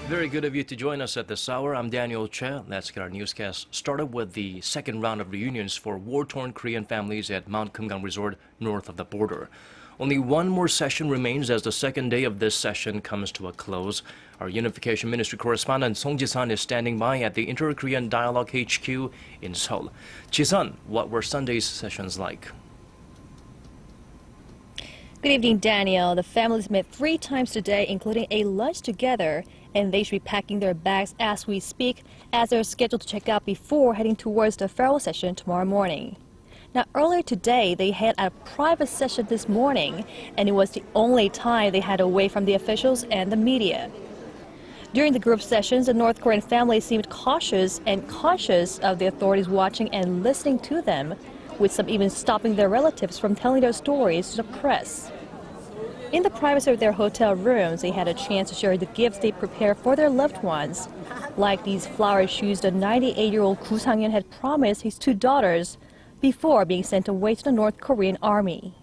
Very good of you to join us at this hour. I'm Daniel Che. Let's get our newscast started with the second round of reunions for war-torn Korean families at Mount Kumgang Resort north of the border. Only one more session remains as the second day of this session comes to a close. Our Unification Ministry correspondent Song Ji-sun is standing by at the Inter-Korean Dialogue HQ in Seoul. Ji-sun, what were Sunday's sessions like? Good evening, Daniel. The families met 3 times today, including a lunch together, and they should be packing their bags as we speak, as they're scheduled to check out before heading towards the farewell session tomorrow morning. Now, earlier today, they had a private session this morning, and it was the only time they had away from the officials and the media. During the group sessions, the North Korean family seemed cautious and conscious of the authorities watching and listening to them, with some even stopping their relatives from telling their stories to the press. In the privacy of their hotel rooms, they had a chance to share the gifts they prepared for their loved ones, like these flower shoes the 98-year-old Gu Sang-yeon had promised his 2 daughters before being sent away to the North Korean army.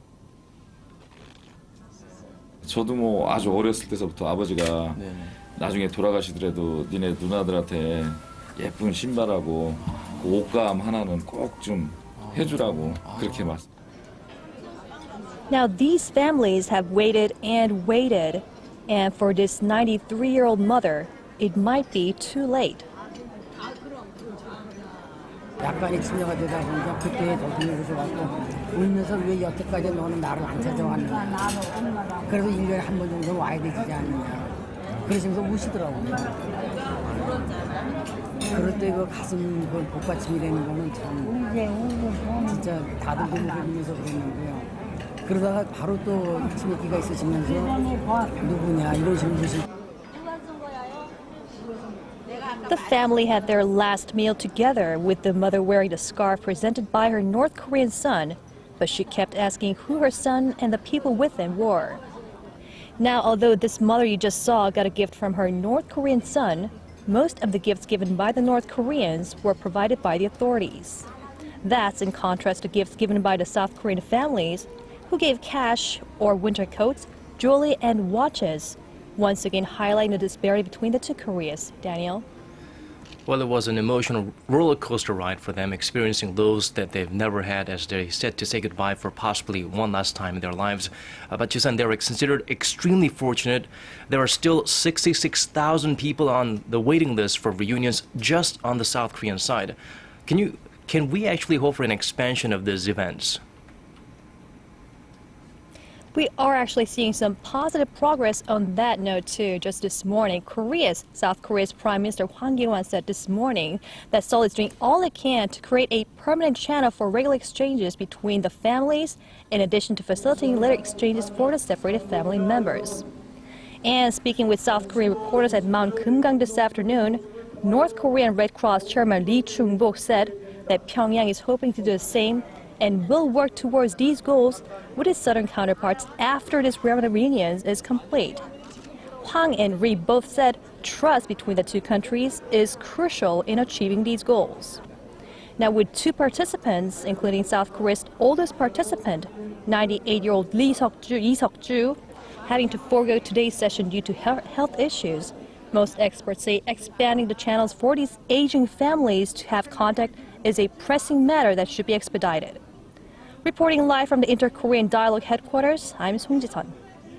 저도 뭐 아주 어렸을 때서부터 아버지가 나중에 돌아가시더라도 니네 누나들한테 예쁜 신발하고 옷감 하나는 꼭 좀 해주라고 그렇게 말씀. Now these families have waited and waited, and for this 93-year-old mother, it might be too late. 약간의 치료가 되다 보니까 그때 도둑에서 왔고 울면서 왜 여태까지 너는 나를 안 찾아왔느냐. 그래도 1년에 한 번 정도 와야 되지 않느냐. 그러시면서 우시더라고요. 그럴 때 그 가슴 그 복받침이라는 거는 참 진짜 다들 울면서 그랬는데요. 그러다가 바로 또 치매기가 있으시면서 누구냐 이러시면서. The family had their last meal together, with the mother wearing the scarf presented by her North Korean son, but she kept asking who her son and the people with him were. Now, although this mother you just saw got a gift from her North Korean son, most of the gifts given by the North Koreans were provided by the authorities. That's in contrast to gifts given by the South Korean families, who gave cash or winter coats, jewelry, and watches, once again highlighting the disparity between the 2 Koreas. Daniel? Well, it was an emotional roller coaster ride for them, experiencing lows that they've never had as they set to say goodbye for possibly one last time in their lives. But Ji-sun, they were considered extremely fortunate. There are still 66,000 people on the waiting list for reunions just on the South Korean side. Can we actually hope for an expansion of these events? We are actually seeing some positive progress on that note too. Just this morning, South Korea's Prime Minister Hwang Kil-won said this morning that Seoul is doing all it can to create a permanent channel for regular exchanges between the families, in addition to facilitating later exchanges for the separated family members. And speaking with South Korean reporters at Mount Kumgang this afternoon, North Korean Red Cross Chairman Lee Chung-bok said that Pyongyang is hoping to do the same and will work towards these goals with its southern counterparts after this round of reunions is complete. Hwang and Ri both said trust between the 2 countries is crucial in achieving these goals. Now, with 2 participants, including South Korea's oldest participant, 98-year-old Lee Seok-ju, having to forego today's session due to health issues, most experts say expanding the channels for these aging families to have contact is a pressing matter that should be expedited. Reporting live from the Inter-Korean Dialogue headquarters, I'm Song Ji-sun.